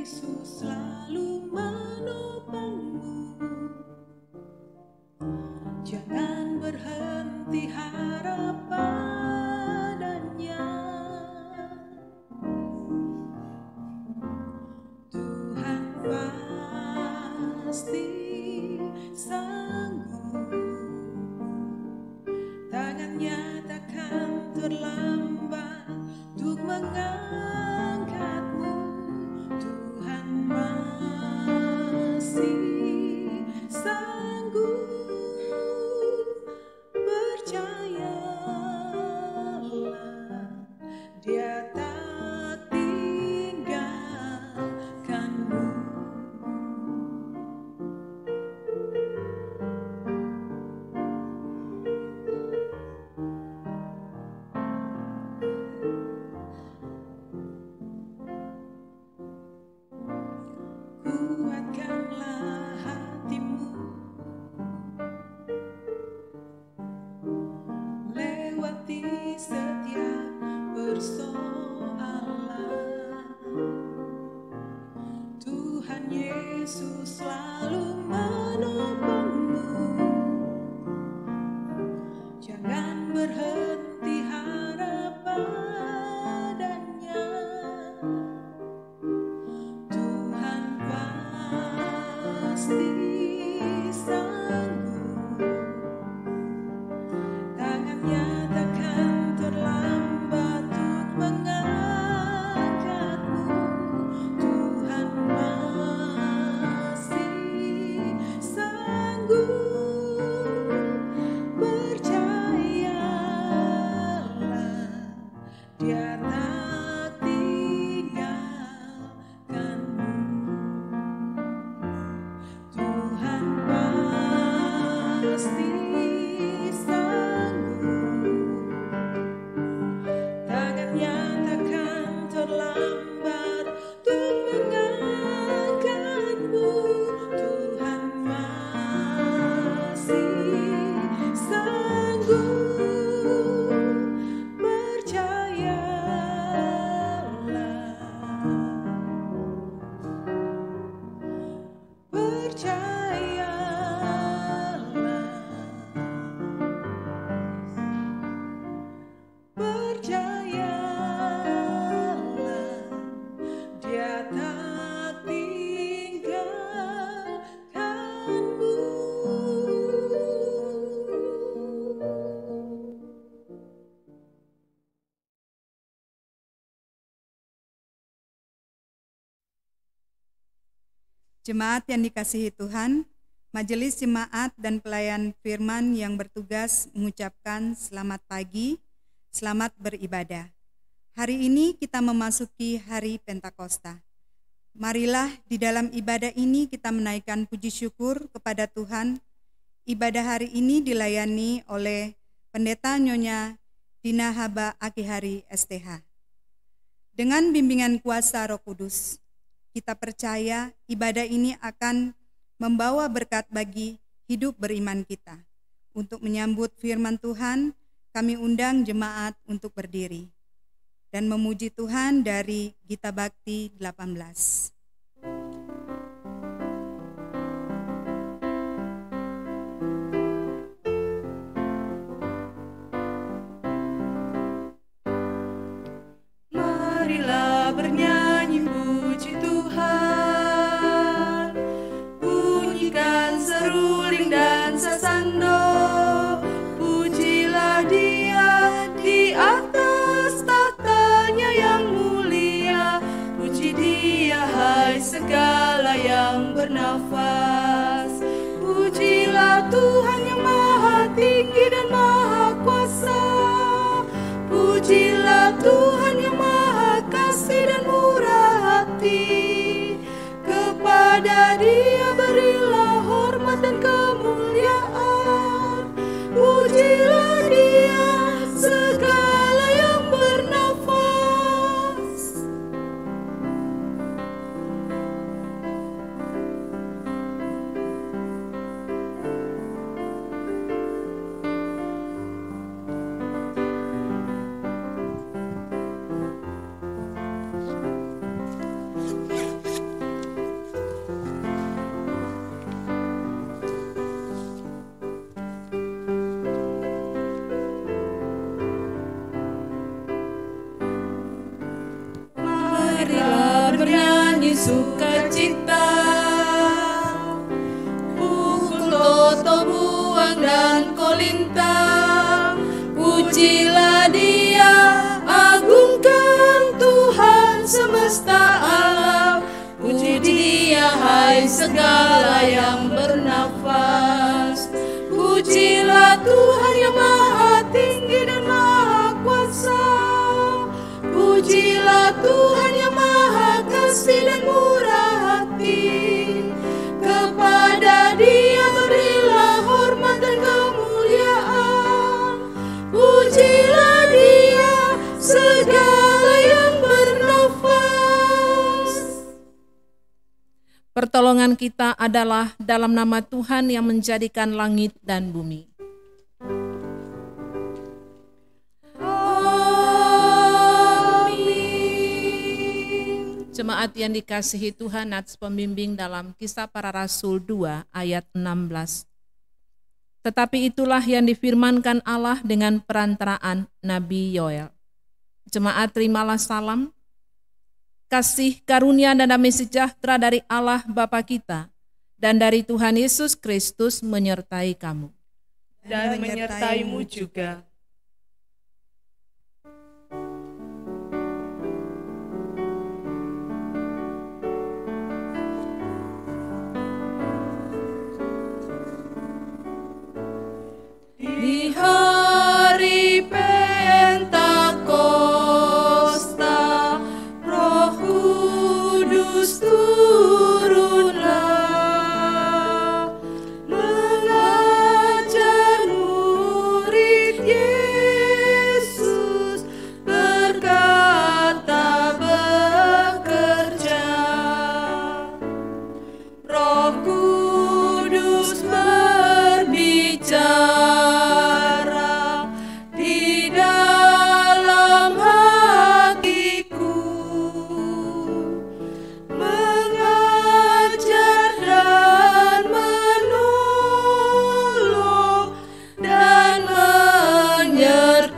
Yesus selalu menopangmu. Jangan berhenti harap padanya. Tuhan pasti sanggup. Tangannya takkan terlambat untuk mengangkatmu. Tuhan masih sanggup. Percayalah, Dia tak tinggalkanmu. Kuatkanlah hatimu lewati setiap persoalan. Tuhan Yesus selalu menopangmu. Jangan berhenti harap padanya. Tuhan pasti sanggup. Tangannya takkan terlambat untuk mengangkatmu. Tuhan masih sanggup. Percayalah, Dia tak tinggalkanmu. Tuhan pasti sanggup. Tangannya takkan terlambat untuk mengangkatmu. Tuhan masih sanggup. Percayalah, Dia tak tinggalkanmu. Jemaat yang dikasihi Tuhan, Majelis Jemaat dan Pelayan Firman yang bertugas mengucapkan selamat pagi, selamat beribadah. Hari ini kita memasuki hari Pentakosta. Marilah di dalam ibadah ini kita menaikkan puji syukur kepada Tuhan. Ibadah hari ini dilayani oleh Pendeta Nyonya Dina Haba Akihari STH. Dengan bimbingan kuasa Roh Kudus, kita percaya ibadah ini akan membawa berkat bagi hidup beriman kita. Untuk menyambut firman Tuhan, kami undang jemaat untuk berdiri dan memuji Tuhan dari Gita Bakti 18. Marilah bernyanyi puji Tuhan, bunyikan seruling dan sasando, pujilah Dia di atas tahtanya yang mulia, puji Dia marilah bernyanyi sukacita. Pukul toto buang dan kolintang, pujilah Dia, agungkan Tuhan semesta alam. Puji Dia hai segala yang bernafas. Pujilah Tuhan yang maha tinggi dan maha kuasa. Pujilah Tuhan yang maha kasih dan murah hati. Kepada Dia berilah hormat dan kemuliaan. Pujilah Dia segala yang bernafas. Pertolongan kita adalah dalam nama Tuhan yang menjadikan langit dan bumi. Amin. Jemaat yang dikasihi Tuhan, nats pembimbing dalam Kisah Para Rasul 2 ayat 16. Tetapi itulah yang difirmankan Allah dengan perantaraan Nabi Yoel. Jemaat terimalah salam, kasih karunia dan damai sejahtera dari Allah Bapa kita dan dari Tuhan Yesus Kristus menyertai kamu. Dan menyertaimu juga. Di hari Pentakosta, Roh Kudus turunlah, mengajar murid Yesus berkata bekerja. Roh Kudus berbicara di dalam hatiku, mengajar dan menolong dan menyertaiku.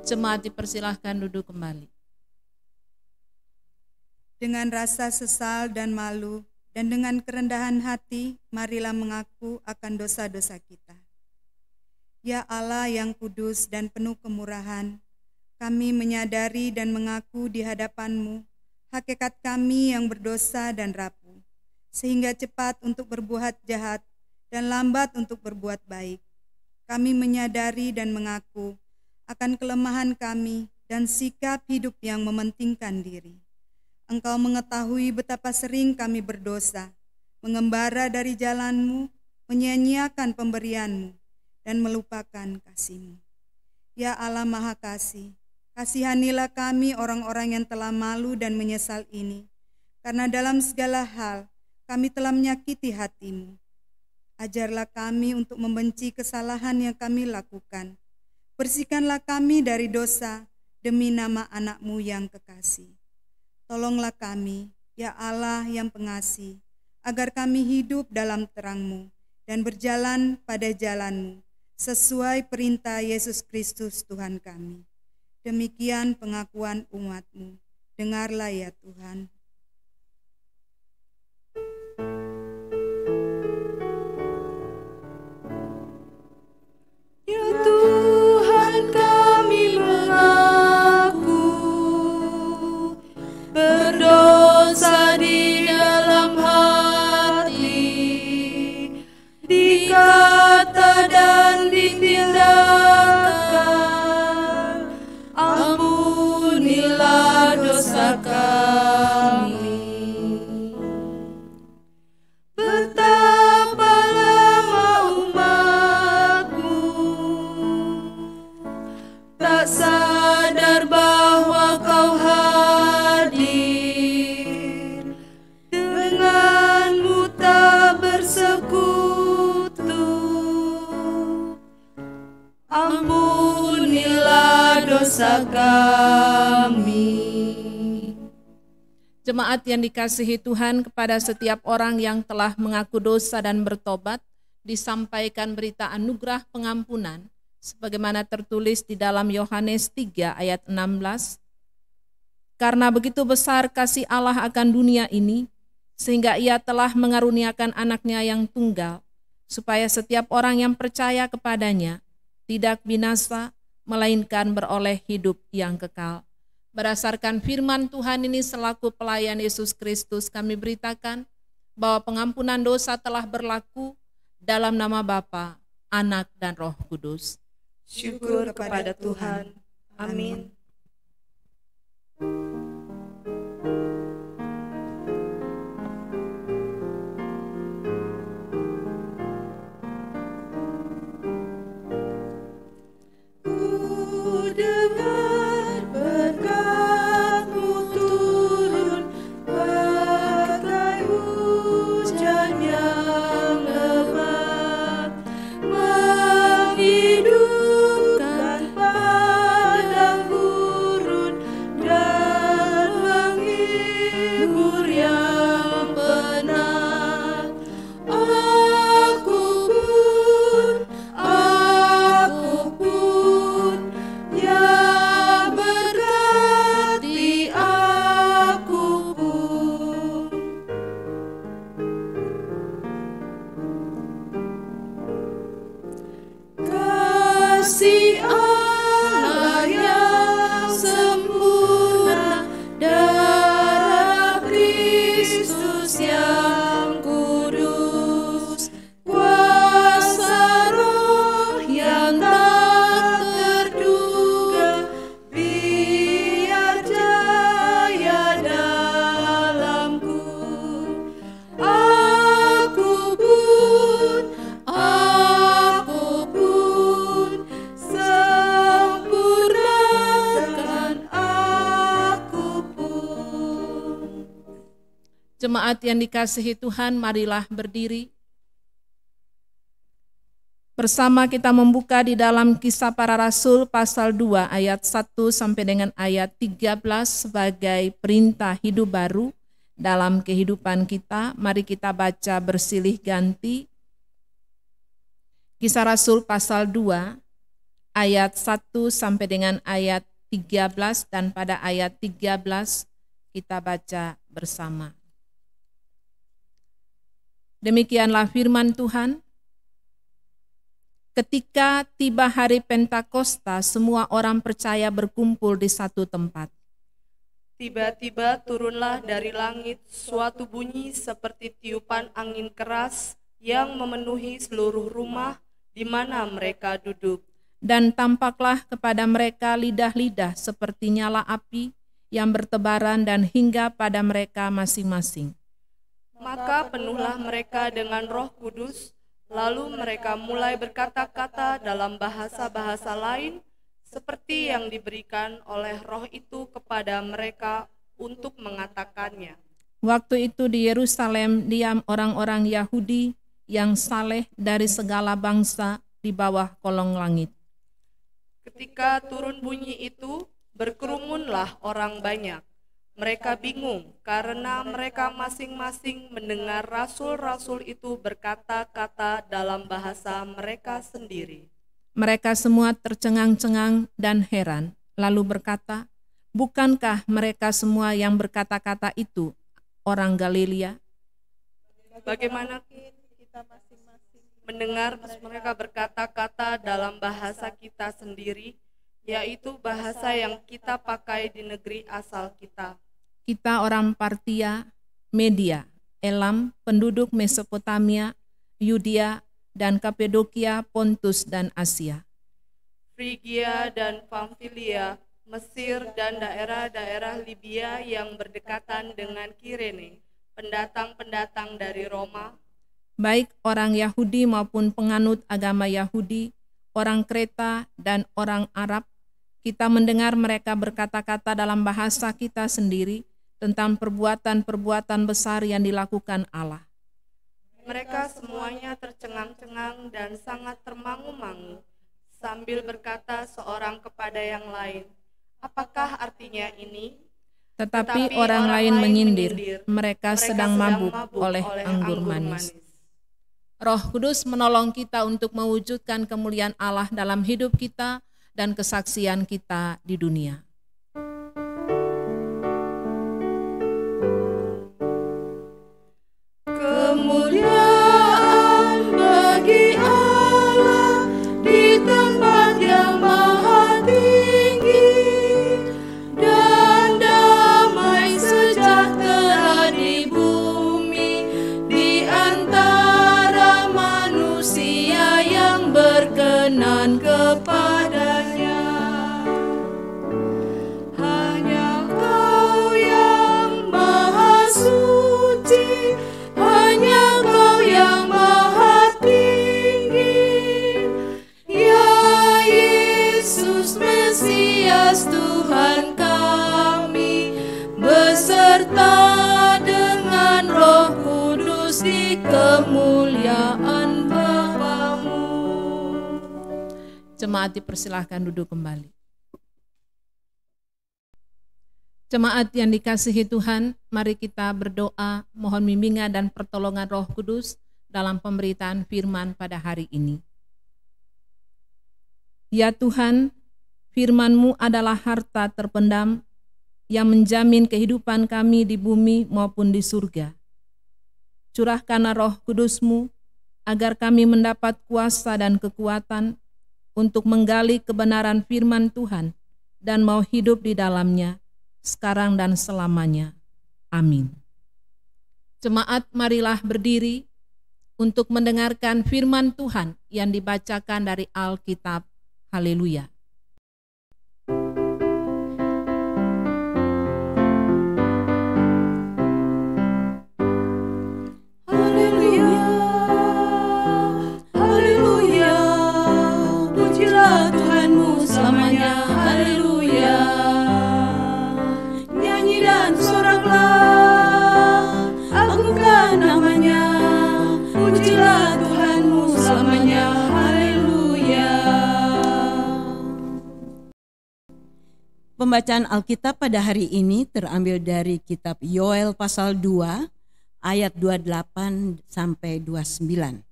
Jemaat dipersilahkan duduk kembali. Dengan rasa sesal dan malu, dan dengan kerendahan hati, marilah mengaku akan dosa-dosa kita. Ya Allah yang kudus dan penuh kemurahan, kami menyadari dan mengaku di hadapan-Mu hakikat kami yang berdosa dan rapuh, sehingga cepat untuk berbuat jahat dan lambat untuk berbuat baik. Kami menyadari dan mengaku akan kelemahan kami dan sikap hidup yang mementingkan diri. Engkau mengetahui betapa sering kami berdosa, mengembara dari jalan-Mu, menyia-nyiakan pemberian-Mu, dan melupakan kasih-Mu. Ya Allah Maha Kasih, kasihanilah kami orang-orang yang telah malu dan menyesal ini, karena dalam segala hal kami telah menyakiti hati-Mu. Ajarlah kami untuk membenci kesalahan yang kami lakukan. Bersihkanlah kami dari dosa demi nama anak-Mu yang kekasih. Tolonglah kami, ya Allah yang pengasih, agar kami hidup dalam terang-Mu dan berjalan pada jalan-Mu, sesuai perintah Yesus Kristus Tuhan kami. Demikian pengakuan umat-Mu. Dengarlah ya Tuhan. Ya Tuhan, kami mengaku berdosa di dalam hati, di kata dan di tindakan. Ampunilah dosa kami. Betapa lama umat-Mu tak sadar bahwa Kau hadir, denganmu tak bersekutu. Ampunilah dosa kami. Jemaat yang dikasihi Tuhan, kepada setiap orang yang telah mengaku dosa dan bertobat, disampaikan berita anugerah pengampunan sebagaimana tertulis di dalam Yohanes 3 ayat 16. Karena begitu besar kasih Allah akan dunia ini, sehingga Ia telah mengaruniakan anaknya yang tunggal, supaya setiap orang yang percaya kepadanya tidak binasa, melainkan beroleh hidup yang kekal. Berdasarkan firman Tuhan ini selaku pelayan Yesus Kristus, kami beritakan bahwa pengampunan dosa telah berlaku dalam nama Bapa, Anak, dan Roh Kudus. Syukur kepada Tuhan. Amin. Jemaat yang dikasihi Tuhan, marilah berdiri. Bersama kita membuka di dalam Kisah Para Rasul pasal 2 ayat 1 sampai dengan ayat 13 sebagai perintah hidup baru dalam kehidupan kita. Mari kita baca bersilih ganti. Kisah Rasul pasal 2 ayat 1 sampai dengan ayat 13 dan pada ayat 13 kita baca bersama. Demikianlah firman Tuhan. Ketika tiba hari Pentakosta, semua orang percaya berkumpul di satu tempat. Tiba-tiba turunlah dari langit suatu bunyi seperti tiupan angin keras yang memenuhi seluruh rumah di mana mereka duduk. Dan tampaklah kepada mereka lidah-lidah seperti nyala api yang bertebaran dan hingga pada mereka masing-masing. Maka penuhlah mereka dengan Roh Kudus, lalu mereka mulai berkata-kata dalam bahasa-bahasa lain, seperti yang diberikan oleh Roh itu kepada mereka untuk mengatakannya. Waktu itu di Yerusalem diam orang-orang Yahudi yang saleh dari segala bangsa di bawah kolong langit. Ketika turun bunyi itu, berkerumunlah orang banyak. Mereka bingung karena mereka masing-masing mendengar rasul-rasul itu berkata-kata dalam bahasa mereka sendiri. Mereka semua tercengang-cengang dan heran, lalu berkata, "Bukankah mereka semua yang berkata-kata itu orang Galilea? Bagaimana kita masing-masing mendengar mereka berkata-kata dalam bahasa kita sendiri, yaitu bahasa yang kita pakai di negeri asal kita. Kita orang Partia, Media, Elam, penduduk Mesopotamia, Yudea, dan Kapadokia, Pontus, dan Asia. Frigia dan Pamfilia, Mesir, dan daerah-daerah Libya yang berdekatan dengan Kirene, pendatang-pendatang dari Roma, baik orang Yahudi maupun penganut agama Yahudi, orang Kreta, dan orang Arab, kita mendengar mereka berkata-kata dalam bahasa kita sendiri tentang perbuatan-perbuatan besar yang dilakukan Allah. Mereka semuanya tercengang-cengang dan sangat termangu-mangu, sambil berkata seorang kepada yang lain, "Apakah artinya ini?" Tetapi orang lain menyindir, mereka sedang mabuk oleh anggur manis. Roh Kudus menolong kita untuk mewujudkan kemuliaan Allah dalam hidup kita dan kesaksian kita di dunia. Kemuliaan bagi Allah di tempat yang maha tinggi, dan damai sejahtera di bumi di antara manusia yang berkenan kepadanya. Hanya Kau yang maha suci, hanya Kau yang maha tinggi, ya Yesus Mesias Tuhan kami, beserta dengan Roh Kudus di kemuliaan Bapa-Mu. Jemaat dipersilahkan duduk kembali. Jemaat yang dikasihi Tuhan, mari kita berdoa mohon bimbingan dan pertolongan Roh Kudus dalam pemberitaan firman pada hari ini. Ya Tuhan, firman-Mu adalah harta terpendam yang menjamin kehidupan kami di bumi maupun di surga. Curahkanlah Roh Kudus-Mu agar kami mendapat kuasa dan kekuatan untuk menggali kebenaran firman Tuhan dan mau hidup di dalamnya sekarang dan selamanya. Amin. Jemaat, marilah berdiri untuk mendengarkan firman Tuhan yang dibacakan dari Alkitab. Haleluya. Haleluya, haleluya, pujilah Tuhanmu selamanya. Haleluya. Nyanyi dan soraklah, agungkan namanya, pujilah Tuhanmu selamanya. Haleluya. Pembacaan Alkitab pada hari ini terambil dari kitab Yoel pasal 2 ayat 28 sampai 29.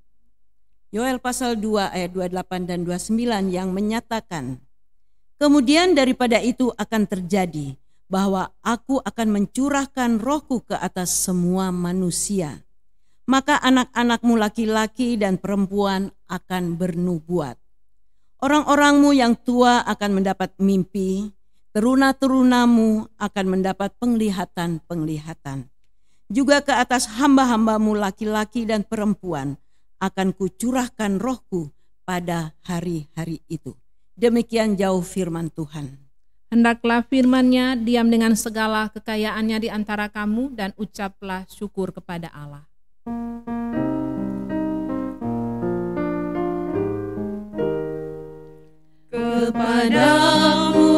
Yoel pasal 2 ayat 28 dan 29 yang menyatakan, "Kemudian daripada itu akan terjadi bahwa aku akan mencurahkan rohku ke atas semua manusia. Maka anak-anakmu laki-laki dan perempuan akan bernubuat. Orang-orangmu yang tua akan mendapat mimpi, teruna-terunamu akan mendapat penglihatan-penglihatan. Juga ke atas hamba-hambamu laki-laki dan perempuan akan kucurahkan rohku pada hari-hari itu." Demikian jauh firman Tuhan. Hendaklah firman-Nya diam dengan segala kekayaannya di antara kamu dan ucaplah syukur kepada Allah. Kepadamu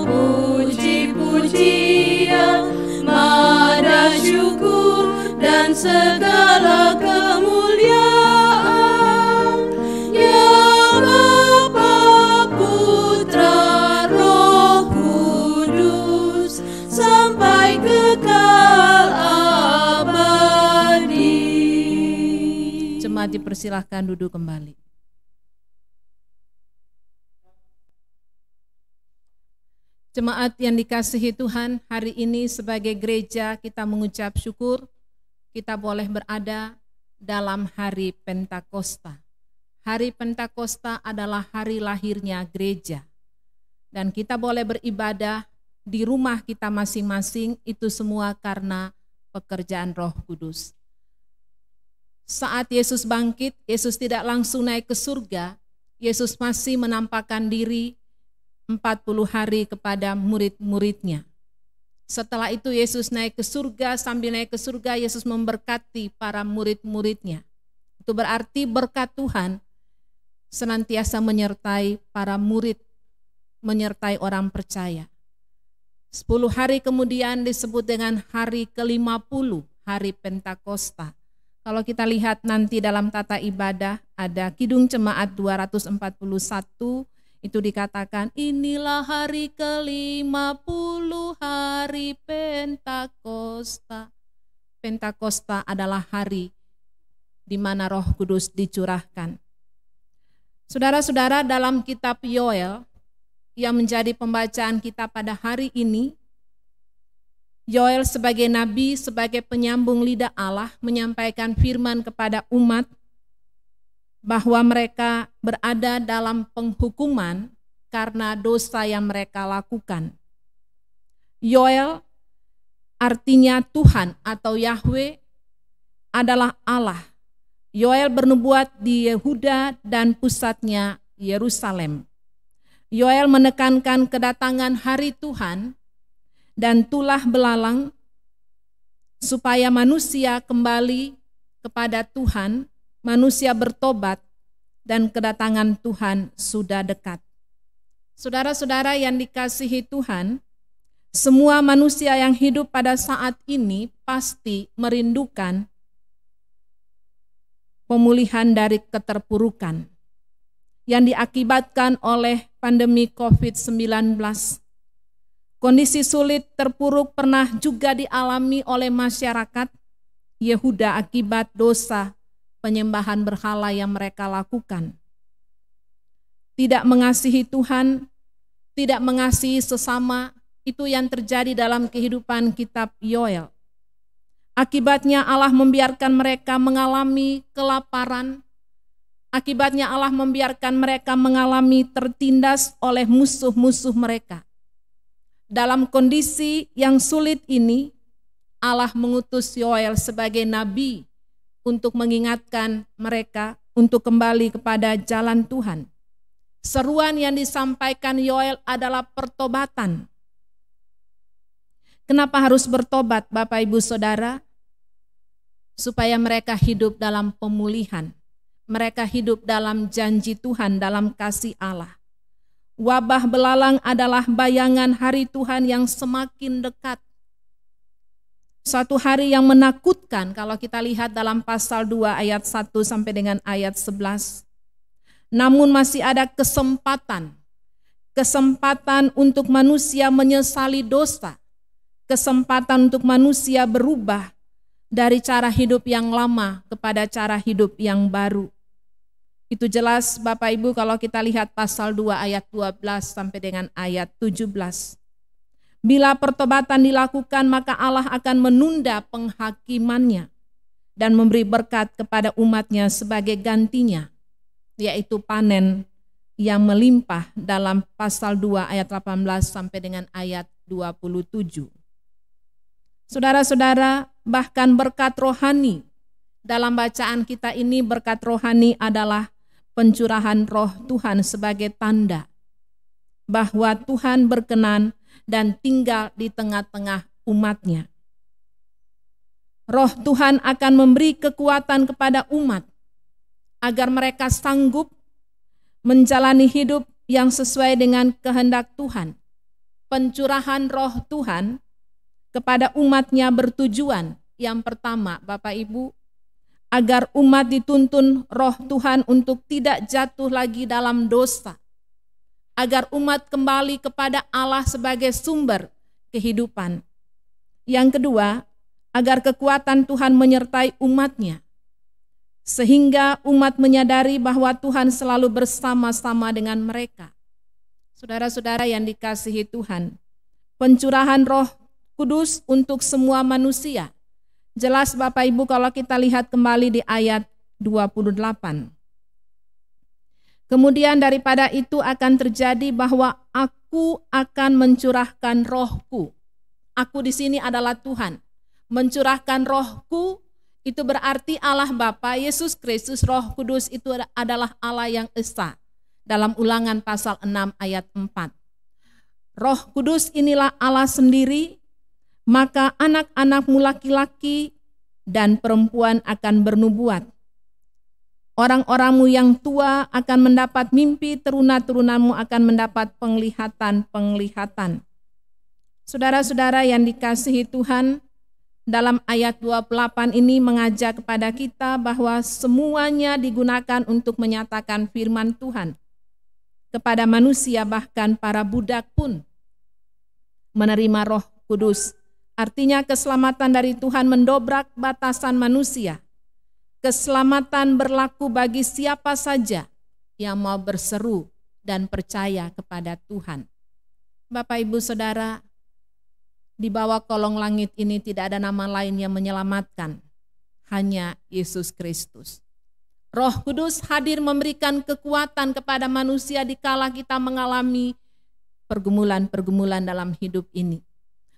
puji-pujian, mada syukur dan segala kemuliaan, ya Bapa, Putra, Roh Kudus, sampai kekal abadi. Jemaat dipersilahkan duduk kembali. Jemaat yang dikasihi Tuhan, hari ini sebagai gereja kita mengucap syukur kita boleh berada dalam hari Pentakosta. Hari Pentakosta adalah hari lahirnya gereja. Dan kita boleh beribadah di rumah kita masing-masing, itu semua karena pekerjaan Roh Kudus. Saat Yesus bangkit, Yesus tidak langsung naik ke surga. Yesus masih menampakkan diri 40 hari kepada murid-muridnya. Setelah itu Yesus naik ke surga, sambil naik ke surga Yesus memberkati para murid-muridnya. Itu berarti berkat Tuhan senantiasa menyertai para murid, menyertai orang percaya. 10 hari kemudian disebut dengan hari ke-50, hari Pentakosta. Kalau kita lihat nanti dalam tata ibadah ada Kidung Jemaat 241, itu dikatakan inilah hari ke-50, hari Pentakosta. Pentakosta adalah hari di mana Roh Kudus dicurahkan. Saudara-saudara, dalam kitab Yoel yang menjadi pembacaan kita pada hari ini, Yoel sebagai nabi, sebagai penyambung lidah Allah menyampaikan firman kepada umat bahwa mereka berada dalam penghukuman karena dosa yang mereka lakukan. Yoel artinya Tuhan atau Yahweh adalah Allah. Yoel bernubuat di Yehuda dan pusatnya Yerusalem. Yoel menekankan kedatangan hari Tuhan dan tulah belalang supaya manusia kembali kepada Tuhan, manusia bertobat, dan kedatangan Tuhan sudah dekat. Saudara-saudara yang dikasihi Tuhan, semua manusia yang hidup pada saat ini pasti merindukan pemulihan dari keterpurukan yang diakibatkan oleh pandemi COVID-19. Kondisi sulit terpuruk pernah juga dialami oleh masyarakat Yehuda akibat dosa penyembahan berhala yang mereka lakukan. Tidak mengasihi Tuhan, tidak mengasihi sesama, itu yang terjadi dalam kehidupan kitab Yoel. Akibatnya Allah membiarkan mereka mengalami kelaparan. Akibatnya Allah membiarkan mereka mengalami tertindas oleh musuh-musuh mereka. Dalam kondisi yang sulit ini, Allah mengutus Yoel sebagai nabi untuk mengingatkan mereka untuk kembali kepada jalan Tuhan. Seruan yang disampaikan Yoel adalah pertobatan. Kenapa harus bertobat, Bapak Ibu Saudara? Supaya mereka hidup dalam pemulihan. Mereka hidup dalam janji Tuhan, dalam kasih Allah. Wabah belalang adalah bayangan hari Tuhan yang semakin dekat. Suatu hari yang menakutkan kalau kita lihat dalam pasal 2 ayat 1 sampai dengan ayat 11. Namun masih ada kesempatan untuk manusia menyesali dosa, kesempatan untuk manusia berubah dari cara hidup yang lama kepada cara hidup yang baru. Itu jelas Bapak Ibu kalau kita lihat pasal 2 ayat 12 sampai dengan ayat 17. Bila pertobatan dilakukan maka Allah akan menunda penghakimannya dan memberi berkat kepada umatnya sebagai gantinya, yaitu panen yang melimpah dalam pasal 2 ayat 18 sampai dengan ayat 27. Saudara-saudara, bahkan berkat rohani, dalam bacaan kita ini berkat rohani adalah pencurahan roh Tuhan sebagai tanda bahwa Tuhan berkenan dan tinggal di tengah-tengah umatnya. Roh Tuhan akan memberi kekuatan kepada umat agar mereka sanggup menjalani hidup yang sesuai dengan kehendak Tuhan. Pencurahan roh Tuhan kepada umatnya bertujuan, yang pertama Bapak Ibu, agar umat dituntun roh Tuhan untuk tidak jatuh lagi dalam dosa, agar umat kembali kepada Allah sebagai sumber kehidupan. Yang kedua, agar kekuatan Tuhan menyertai umatnya, sehingga umat menyadari bahwa Tuhan selalu bersama-sama dengan mereka. Saudara-saudara yang dikasihi Tuhan, pencurahan roh Kudus untuk semua manusia. Jelas Bapak Ibu kalau kita lihat kembali di ayat 28. Kemudian daripada itu akan terjadi bahwa aku akan mencurahkan rohku. Aku di sini adalah Tuhan. Mencurahkan rohku itu berarti Allah Bapa, Yesus Kristus, Roh Kudus itu adalah Allah yang esa. Dalam Ulangan pasal 6 ayat 4. Roh Kudus inilah Allah sendiri. Maka anak-anakmu laki-laki dan perempuan akan bernubuat. Orang-orangmu yang tua akan mendapat mimpi, teruna-turunamu akan mendapat penglihatan-penglihatan. Saudara-saudara yang dikasihi Tuhan, dalam ayat 28 ini mengajak kepada kita bahwa semuanya digunakan untuk menyatakan firman Tuhan. Kepada manusia bahkan para budak pun menerima Roh Kudus. Artinya keselamatan dari Tuhan mendobrak batasan manusia. Keselamatan berlaku bagi siapa saja yang mau berseru dan percaya kepada Tuhan. Bapak, Ibu, Saudara, di bawah kolong langit ini tidak ada nama lain yang menyelamatkan, hanya Yesus Kristus. Roh Kudus hadir memberikan kekuatan kepada manusia dikala kita mengalami pergumulan-pergumulan dalam hidup ini.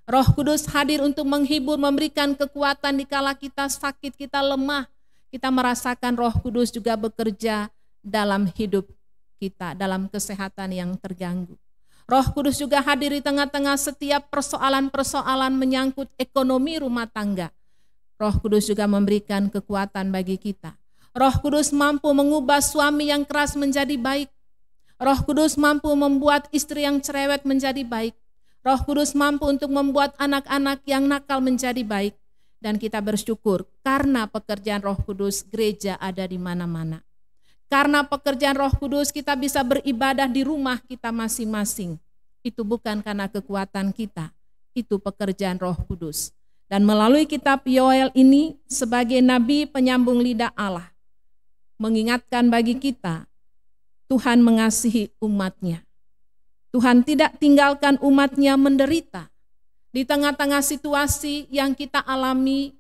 Roh Kudus hadir untuk menghibur, memberikan kekuatan dikala kita sakit, kita lemah. Kita merasakan Roh Kudus juga bekerja dalam hidup kita, dalam kesehatan yang terganggu. Roh Kudus juga hadir di tengah-tengah setiap persoalan-persoalan menyangkut ekonomi rumah tangga. Roh Kudus juga memberikan kekuatan bagi kita. Roh Kudus mampu mengubah suami yang keras menjadi baik. Roh Kudus mampu membuat istri yang cerewet menjadi baik. Roh Kudus mampu untuk membuat anak-anak yang nakal menjadi baik. Dan kita bersyukur karena pekerjaan Roh Kudus gereja ada di mana-mana. Karena pekerjaan Roh Kudus kita bisa beribadah di rumah kita masing-masing. Itu bukan karena kekuatan kita, itu pekerjaan Roh Kudus. Dan melalui kitab Yoel ini sebagai nabi penyambung lidah Allah, mengingatkan bagi kita, Tuhan mengasihi umat-Nya. Tuhan tidak tinggalkan umat-Nya menderita. Di tengah-tengah situasi yang kita alami,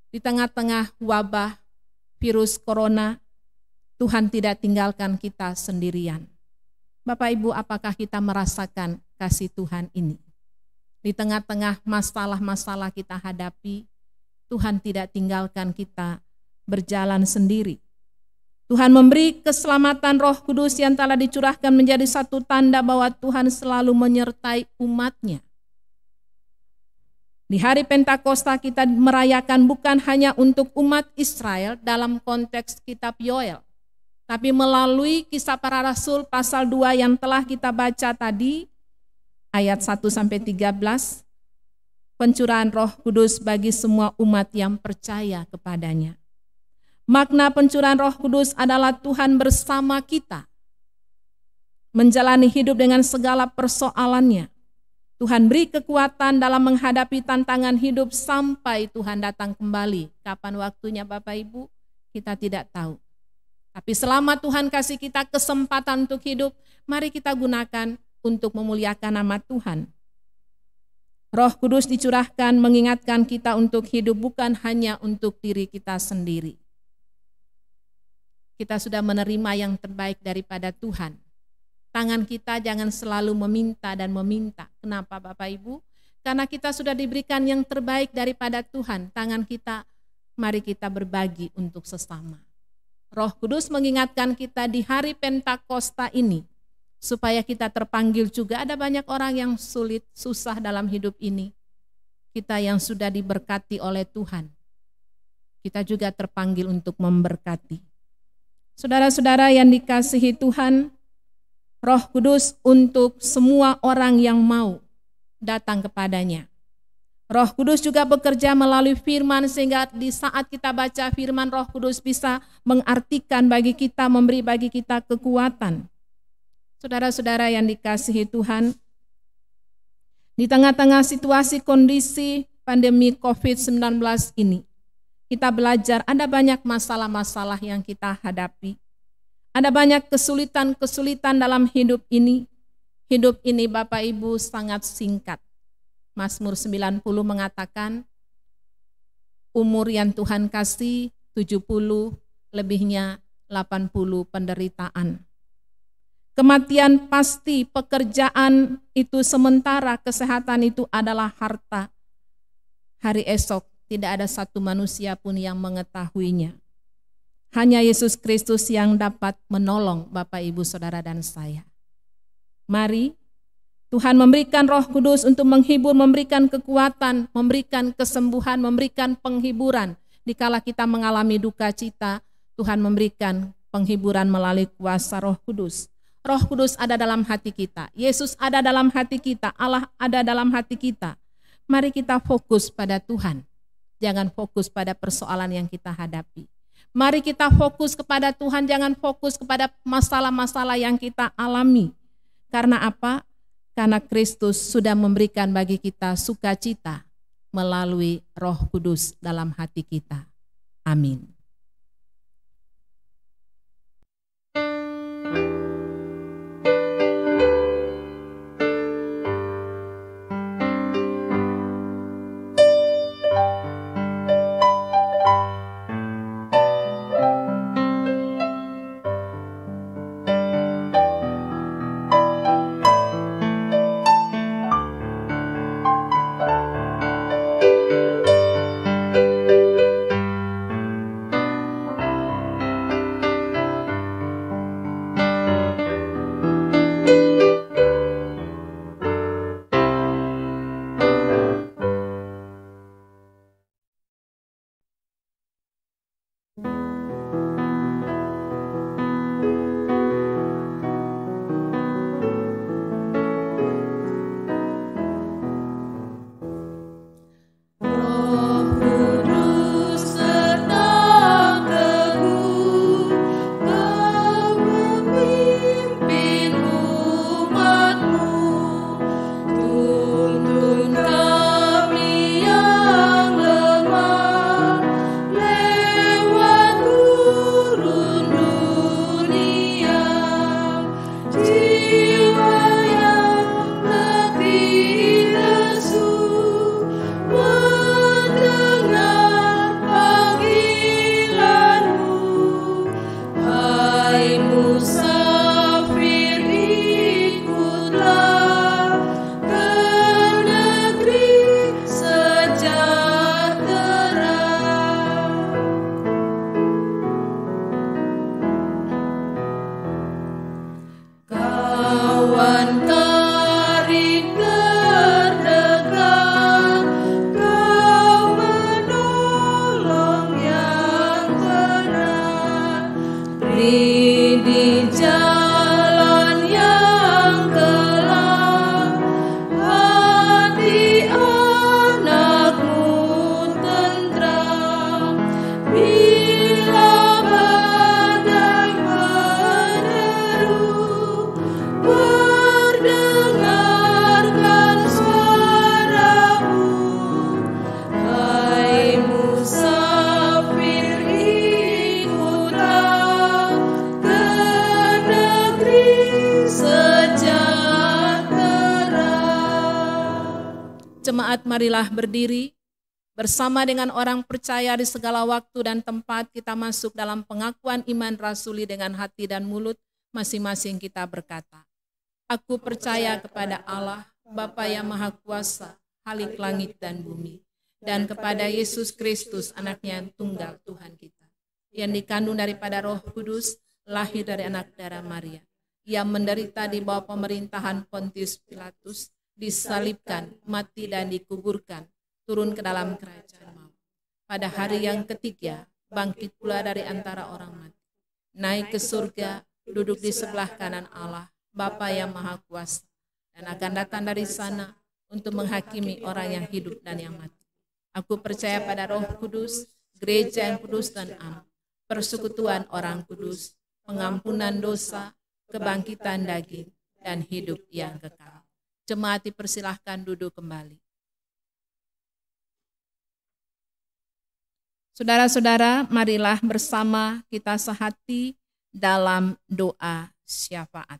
di tengah-tengah wabah virus corona, Tuhan tidak tinggalkan kita sendirian. Bapak Ibu, apakah kita merasakan kasih Tuhan ini? Di tengah-tengah masalah-masalah kita hadapi, Tuhan tidak tinggalkan kita berjalan sendiri. Tuhan memberi keselamatan Roh Kudus yang telah dicurahkan menjadi satu tanda bahwa Tuhan selalu menyertai umat-Nya. Di hari Pentakosta kita merayakan bukan hanya untuk umat Israel dalam konteks kitab Yoel, tapi melalui Kisah Para Rasul pasal 2 yang telah kita baca tadi, ayat 1-13, pencurahan Roh Kudus bagi semua umat yang percaya kepadanya. Makna pencurahan Roh Kudus adalah Tuhan bersama kita, menjalani hidup dengan segala persoalannya. Tuhan beri kekuatan dalam menghadapi tantangan hidup sampai Tuhan datang kembali. Kapan waktunya Bapak Ibu? Kita tidak tahu. Tapi selama Tuhan kasih kita kesempatan untuk hidup, mari kita gunakan untuk memuliakan nama Tuhan. Roh Kudus dicurahkan mengingatkan kita untuk hidup bukan hanya untuk diri kita sendiri. Kita sudah menerima yang terbaik daripada Tuhan. Tangan kita jangan selalu meminta dan meminta. Kenapa Bapak Ibu? Karena kita sudah diberikan yang terbaik daripada Tuhan. Tangan kita, mari kita berbagi untuk sesama. Roh Kudus mengingatkan kita di hari Pentakosta ini, supaya kita terpanggil juga. Ada banyak orang yang sulit, susah dalam hidup ini. Kita yang sudah diberkati oleh Tuhan, kita juga terpanggil untuk memberkati. Saudara-saudara yang dikasihi Tuhan, Roh Kudus untuk semua orang yang mau datang kepadanya. Roh Kudus juga bekerja melalui firman sehingga di saat kita baca firman, Roh Kudus bisa mengartikan bagi kita, memberi bagi kita kekuatan. Saudara-saudara yang dikasihi Tuhan, di tengah-tengah situasi kondisi pandemi COVID-19 ini, kita belajar ada banyak masalah-masalah yang kita hadapi. Ada banyak kesulitan-kesulitan dalam hidup ini. Hidup ini Bapak Ibu sangat singkat. Mazmur 90 mengatakan, umur yang Tuhan kasih 70, lebihnya 80 penderitaan. Kematian pasti, pekerjaan itu sementara, kesehatan itu adalah harta. Hari esok tidak ada satu manusia pun yang mengetahuinya. Hanya Yesus Kristus yang dapat menolong Bapak, Ibu, Saudara, dan saya. Mari, Tuhan memberikan Roh Kudus untuk menghibur, memberikan kekuatan, memberikan kesembuhan, memberikan penghiburan. Dikala kita mengalami duka cita, Tuhan memberikan penghiburan melalui kuasa Roh Kudus. Roh Kudus ada dalam hati kita, Yesus ada dalam hati kita, Allah ada dalam hati kita. Mari kita fokus pada Tuhan, jangan fokus pada persoalan yang kita hadapi. Mari kita fokus kepada Tuhan, jangan fokus kepada masalah-masalah yang kita alami. Karena apa? Karena Kristus sudah memberikan bagi kita sukacita melalui Roh Kudus dalam hati kita. Amin. Jemaat, marilah berdiri. Bersama dengan orang percaya di segala waktu dan tempat, kita masuk dalam pengakuan iman rasuli dengan hati dan mulut. Masing-masing kita berkata, aku percaya kepada Allah, Bapa yang Maha Kuasa, Khalik langit dan bumi, dan kepada Yesus Kristus, anaknya yang tunggal Tuhan kita, yang dikandung daripada Roh Kudus, lahir dari anak darah Maria, yang menderita di bawah pemerintahan Pontius Pilatus, disalibkan, mati dan dikuburkan, turun ke dalam kerajaan maut. Pada hari yang ketiga, bangkit pula dari antara orang mati, naik ke surga, duduk di sebelah kanan Allah, Bapa yang Maha Kuasa, dan akan datang dari sana untuk menghakimi orang yang hidup dan yang mati. Aku percaya pada Roh Kudus, gereja yang kudus dan am, persekutuan orang kudus, pengampunan dosa, kebangkitan daging, dan hidup yang kekal. Jemaat dipersilahkan duduk kembali. Saudara-saudara, marilah bersama kita sehati dalam doa syafaat.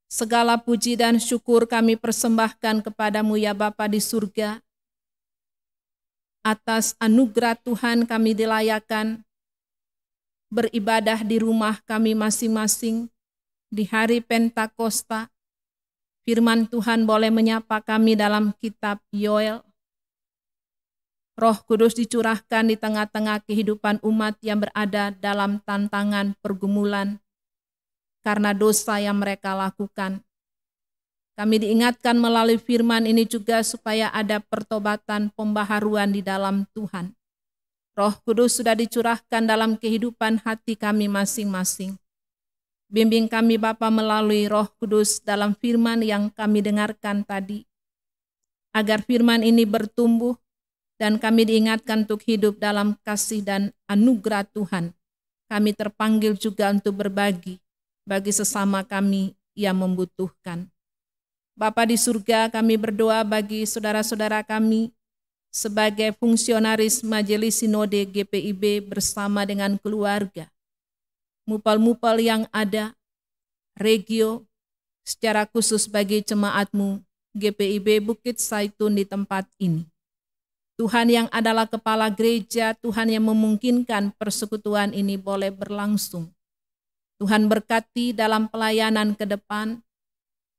Segala puji dan syukur kami persembahkan kepadamu ya Bapa di surga. Atas anugerah Tuhan kami dilayakan beribadah di rumah kami masing-masing di hari Pentakosta. Firman Tuhan boleh menyapa kami dalam kitab Yoel. Roh Kudus dicurahkan di tengah-tengah kehidupan umat yang berada dalam tantangan pergumulan karena dosa yang mereka lakukan. Kami diingatkan melalui firman ini juga supaya ada pertobatan pembaharuan di dalam Tuhan. Roh Kudus sudah dicurahkan dalam kehidupan hati kami masing-masing. Bimbing kami Bapa melalui Roh Kudus dalam firman yang kami dengarkan tadi, agar firman ini bertumbuh dan kami diingatkan untuk hidup dalam kasih dan anugerah Tuhan. Kami terpanggil juga untuk berbagi bagi sesama kami yang membutuhkan. Bapa di surga, kami berdoa bagi saudara-saudara kami sebagai fungsionaris Majelis Sinode GPIB bersama dengan keluarga, mupal-mupal yang ada, regio, secara khusus bagi jemaatmu GPIB Bukit Zaitun di tempat ini. Tuhan yang adalah kepala gereja, Tuhan yang memungkinkan persekutuan ini boleh berlangsung. Tuhan berkati dalam pelayanan ke depan,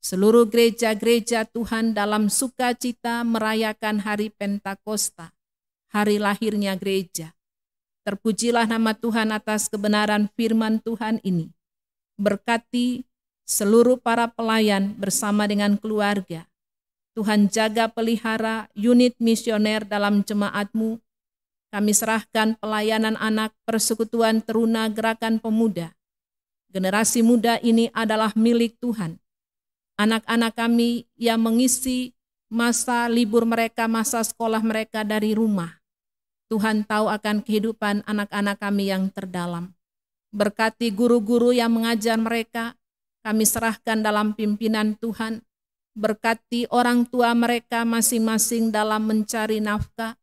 seluruh gereja-gereja Tuhan dalam sukacita merayakan hari Pentakosta, hari lahirnya gereja. Terpujilah nama Tuhan atas kebenaran firman Tuhan ini. Berkati seluruh para pelayan bersama dengan keluarga. Tuhan jaga pelihara unit misioner dalam jemaatmu. Kami serahkan pelayanan anak, persekutuan teruna, gerakan pemuda. Generasi muda ini adalah milik Tuhan. Anak-anak kami yang mengisi masa libur mereka, masa sekolah mereka dari rumah. Tuhan tahu akan kehidupan anak-anak kami yang terdalam. Berkati guru-guru yang mengajar mereka, kami serahkan dalam pimpinan Tuhan. Berkati orang tua mereka masing-masing dalam mencari nafkah.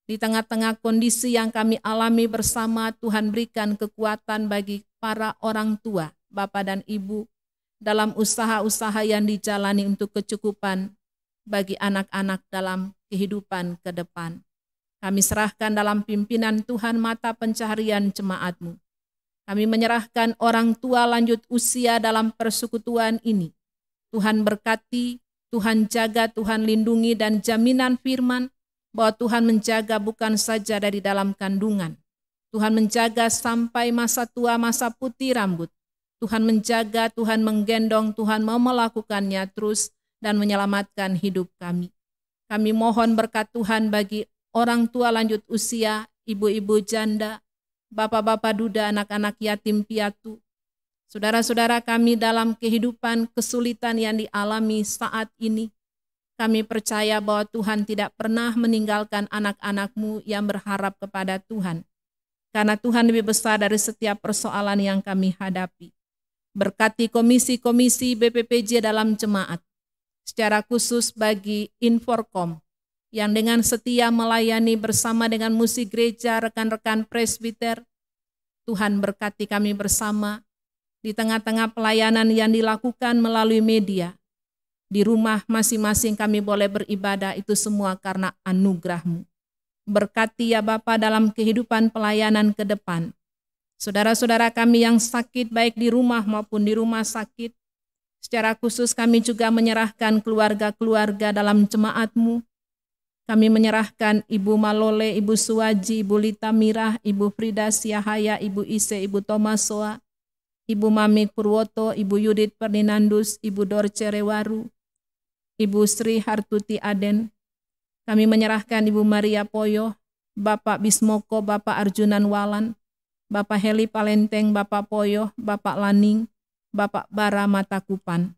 Di tengah-tengah kondisi yang kami alami bersama, Tuhan berikan kekuatan bagi para orang tua, Bapak dan Ibu, dalam usaha-usaha yang dijalani untuk kecukupan bagi anak-anak dalam kehidupan ke depan. Kami serahkan dalam pimpinan Tuhan mata pencaharian jemaatmu. Kami menyerahkan orang tua lanjut usia dalam persekutuan ini. Tuhan berkati, Tuhan jaga, Tuhan lindungi, dan jaminan firman bahwa Tuhan menjaga bukan saja dari dalam kandungan. Tuhan menjaga sampai masa tua, masa putih rambut. Tuhan menjaga, Tuhan menggendong, Tuhan mau melakukannya terus dan menyelamatkan hidup kami. Kami mohon berkat Tuhan bagi orang tua lanjut usia, ibu-ibu janda, bapak-bapak duda, anak-anak yatim piatu, saudara-saudara kami dalam kehidupan kesulitan yang dialami saat ini. Kami percaya bahwa Tuhan tidak pernah meninggalkan anak-anak-Mu yang berharap kepada Tuhan. Karena Tuhan lebih besar dari setiap persoalan yang kami hadapi. Berkati komisi-komisi BPPJ dalam jemaat, secara khusus bagi Inforkom, yang dengan setia melayani bersama dengan musik gereja, rekan-rekan presbiter. Tuhan berkati kami bersama, di tengah-tengah pelayanan yang dilakukan melalui media, di rumah masing-masing kami boleh beribadah, itu semua karena anugerah-Mu. Berkati ya Bapa dalam kehidupan pelayanan ke depan. Saudara-saudara kami yang sakit baik di rumah maupun di rumah sakit, secara khusus kami juga menyerahkan keluarga-keluarga dalam jemaat-Mu. Kami menyerahkan Ibu Malole, Ibu Suwaji, Ibu Lita Mirah, Ibu Frida Siahaya, Ibu Ise, Ibu Tomasoa, Ibu Mami Purwoto, Ibu Yudit Ferdinandus, Ibu Dorce Rewaru, Ibu Sri Hartuti Aden. Kami menyerahkan Ibu Maria Poyo, Bapak Bismoko, Bapak Arjunan Walan, Bapak Heli Palenteng, Bapak Poyo, Bapak Laning, Bapak Bara Matakupan.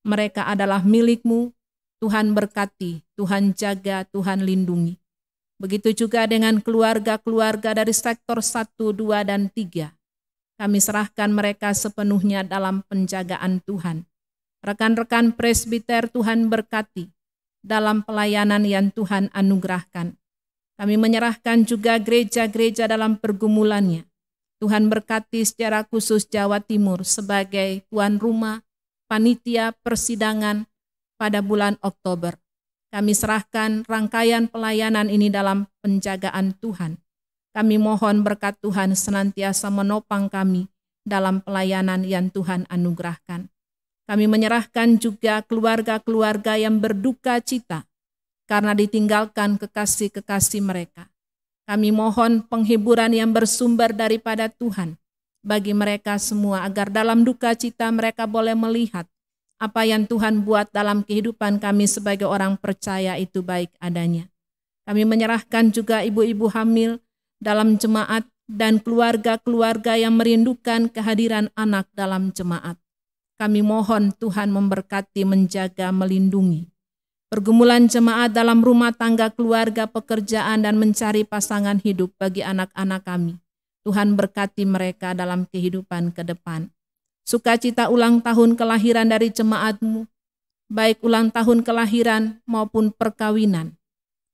Mereka adalah milik-Mu. Tuhan berkati, Tuhan jaga, Tuhan lindungi. Begitu juga dengan keluarga-keluarga dari sektor 1, 2, dan 3. Kami serahkan mereka sepenuhnya dalam penjagaan Tuhan. Rekan-rekan presbiter Tuhan berkati dalam pelayanan yang Tuhan anugerahkan. Kami menyerahkan juga gereja-gereja dalam pergumulannya. Tuhan berkati secara khusus Jawa Timur sebagai tuan rumah panitia persidangan pada bulan Oktober. Kami serahkan rangkaian pelayanan ini dalam penjagaan Tuhan. Kami mohon berkat Tuhan senantiasa menopang kami dalam pelayanan yang Tuhan anugerahkan. Kami menyerahkan juga keluarga-keluarga yang berduka cita karena ditinggalkan kekasih-kekasih mereka. Kami mohon penghiburan yang bersumber daripada Tuhan bagi mereka semua agar dalam duka cita mereka boleh melihat apa yang Tuhan buat dalam kehidupan kami sebagai orang percaya itu baik adanya. Kami menyerahkan juga ibu-ibu hamil dalam jemaat dan keluarga-keluarga yang merindukan kehadiran anak dalam jemaat. Kami mohon Tuhan memberkati, menjaga, melindungi. Pergumulan jemaat dalam rumah tangga, keluarga, pekerjaan, dan mencari pasangan hidup bagi anak-anak kami. Tuhan berkati mereka dalam kehidupan ke depan. Sukacita ulang tahun kelahiran dari jemaat-Mu, baik ulang tahun kelahiran maupun perkawinan.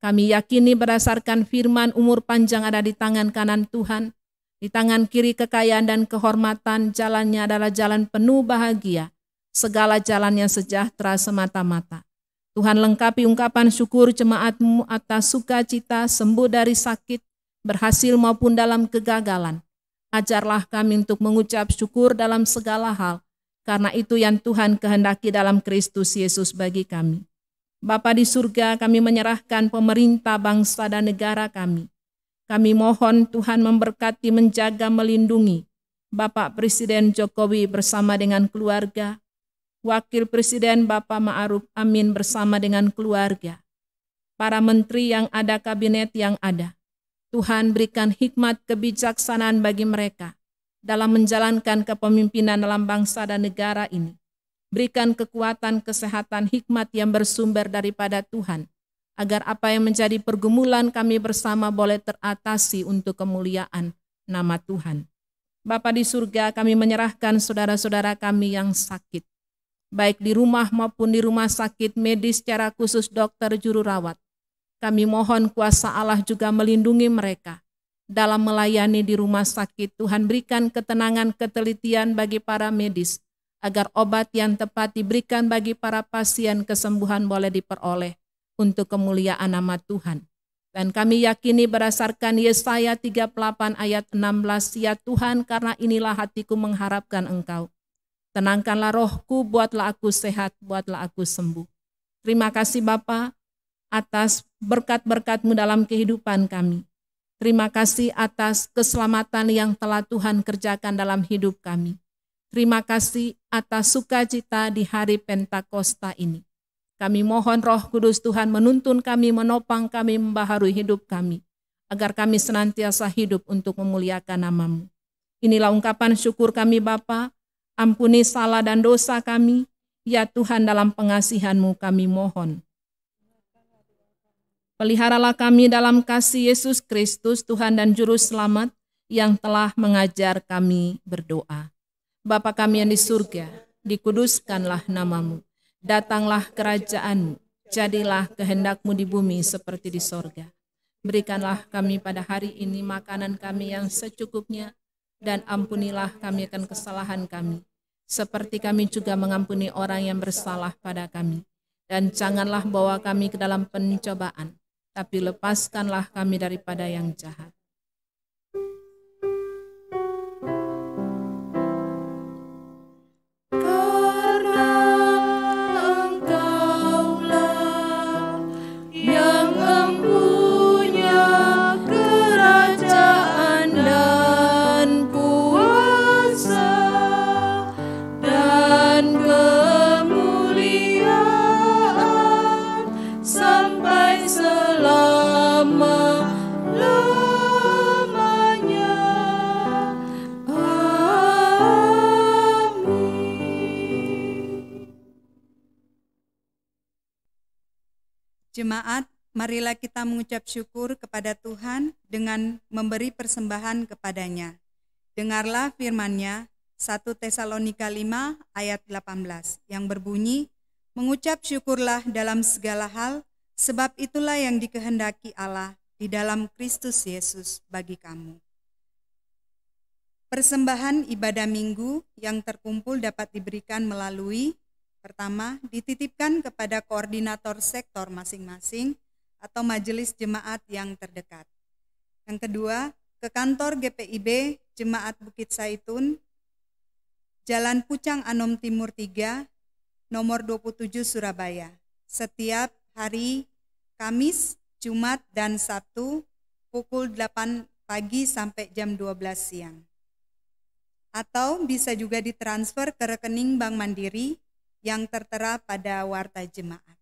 Kami yakini berdasarkan firman umur panjang ada di tangan kanan Tuhan, di tangan kiri kekayaan dan kehormatan, jalannya adalah jalan penuh bahagia, segala jalannya sejahtera semata-mata. Tuhan lengkapi ungkapan syukur jemaat-Mu atas sukacita, sembuh dari sakit, berhasil maupun dalam kegagalan. Ajarlah kami untuk mengucap syukur dalam segala hal, karena itu yang Tuhan kehendaki dalam Kristus Yesus bagi kami. Bapa di surga, kami menyerahkan pemerintah bangsa dan negara kami. Kami mohon Tuhan memberkati, menjaga, melindungi Bapak Presiden Jokowi bersama dengan keluarga, Wakil Presiden Bapak Ma'ruf Amin bersama dengan keluarga, para menteri yang ada, kabinet yang ada. Tuhan berikan hikmat kebijaksanaan bagi mereka dalam menjalankan kepemimpinan dalam bangsa dan negara ini. Berikan kekuatan, kesehatan, hikmat yang bersumber daripada Tuhan, agar apa yang menjadi pergumulan kami bersama boleh teratasi untuk kemuliaan nama Tuhan. Bapa di surga, kami menyerahkan saudara-saudara kami yang sakit, baik di rumah maupun di rumah sakit medis, secara khusus dokter juru rawat. Kami mohon kuasa Allah juga melindungi mereka dalam melayani di rumah sakit. Tuhan berikan ketenangan, ketelitian bagi para medis, agar obat yang tepat diberikan bagi para pasien, kesembuhan boleh diperoleh untuk kemuliaan nama Tuhan. Dan kami yakini berdasarkan Yesaya 38 ayat 16, ya Tuhan, karena inilah hatiku mengharapkan Engkau. Tenangkanlah rohku, buatlah aku sehat, buatlah aku sembuh. Terima kasih Bapa atas berkat-berkat-Mu dalam kehidupan kami. Terima kasih atas keselamatan yang telah Tuhan kerjakan dalam hidup kami. Terima kasih atas sukacita di hari Pentakosta ini. Kami mohon Roh Kudus Tuhan menuntun kami, menopang kami, membaharui hidup kami, agar kami senantiasa hidup untuk memuliakan nama-Mu. Inilah ungkapan syukur kami Bapa. Ampuni salah dan dosa kami, ya Tuhan, dalam pengasihan-Mu kami mohon. Peliharalah kami dalam kasih Yesus Kristus, Tuhan dan Juru Selamat, yang telah mengajar kami berdoa. Bapa kami yang di surga, dikuduskanlah nama-Mu, datanglah kerajaan-Mu, jadilah kehendak-Mu di bumi seperti di sorga. Berikanlah kami pada hari ini makanan kami yang secukupnya, dan ampunilah kami akan kesalahan kami, seperti kami juga mengampuni orang yang bersalah pada kami. Dan janganlah bawa kami ke dalam pencobaan, tapi lepaskanlah kami daripada yang jahat. Jemaat, marilah kita mengucap syukur kepada Tuhan dengan memberi persembahan kepadanya. Dengarlah firman-Nya, 1 Tesalonika 5 ayat 18, yang berbunyi, mengucap syukurlah dalam segala hal, sebab itulah yang dikehendaki Allah di dalam Kristus Yesus bagi kamu. Persembahan ibadah minggu yang terkumpul dapat diberikan melalui: pertama, dititipkan kepada koordinator sektor masing-masing atau majelis jemaat yang terdekat. Yang kedua, ke kantor GPIB Jemaat Bukit Zaitun, Jalan Pucang Anom Timur 3, nomor 27 Surabaya, setiap hari Kamis, Jumat, dan Sabtu pukul 8 pagi sampai jam 12 siang. Atau bisa juga ditransfer ke rekening Bank Mandiri yang tertera pada warta jemaat.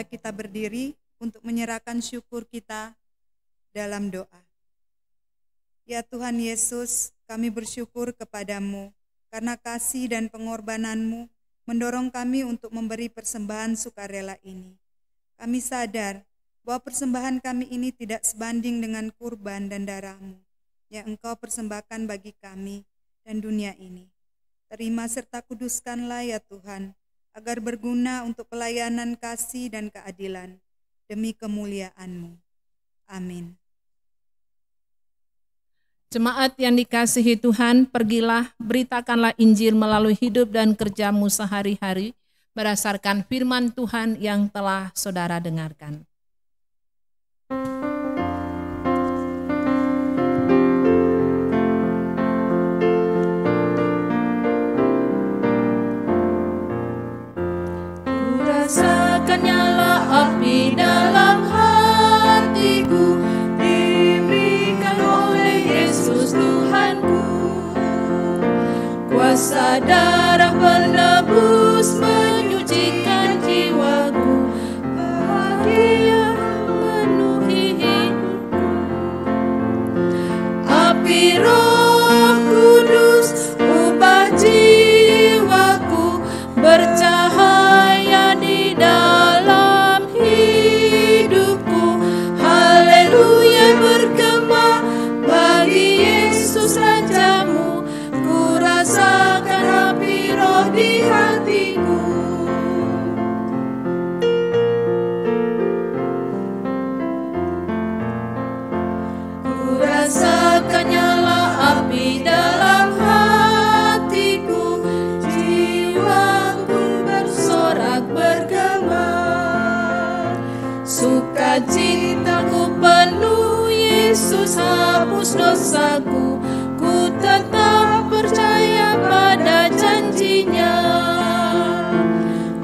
marilah kita berdiri untuk menyerahkan syukur kita dalam doa. Ya Tuhan Yesus, kami bersyukur kepadamu karena kasih dan pengorbananmu mendorong kami untuk memberi persembahan sukarela ini. Kami sadar bahwa persembahan kami ini tidak sebanding dengan kurban dan darahmu yang Engkau persembahkan bagi kami dan dunia ini. Terima serta kuduskanlah ya Tuhan, agar berguna untuk pelayanan kasih dan keadilan, demi kemuliaan-Mu. Amin. Jemaat yang dikasihi Tuhan, pergilah, beritakanlah Injil melalui hidup dan kerjamu sehari-hari, berdasarkan firman Tuhan yang telah saudara dengarkan. Rasakan nyala api dalam hatiku, diberikan oleh Yesus Tuhanku. Kuasa darah penebus menyucikan jiwaku, bahagia memenuhi hidupku. Api Roh Kudus ubah jiwaku, bercahaya di dalam hidupku. Haleluya, bergema bagi Yesus Rajamu. Ku rasakan api Roh di hatiku. Ku rasakan nyala api dalam hatiku, jiwaku bersorak bergema. Sukacitaku penuh, Yesus hapus dosaku. Ku tetap percaya pada janjinya.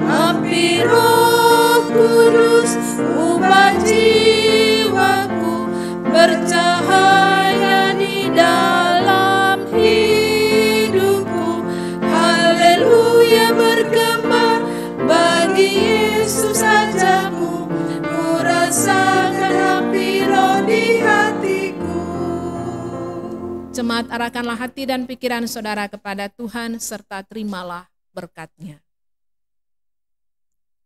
Api Roh Kudus ubah jiwaku, bercahaya di dalam hidupku. Haleluya, bergema bagi Yesus Rajamu. Ku rasakan api Roh di hatiku. Jemaat, arahkanlah hati dan pikiran saudara kepada Tuhan serta terimalah berkat-Nya.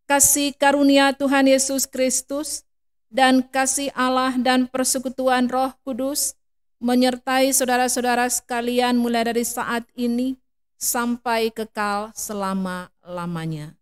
Kasih karunia Tuhan Yesus Kristus dan kasih Allah dan persekutuan Roh Kudus menyertai saudara-saudara sekalian mulai dari saat ini sampai kekal selama-lamanya.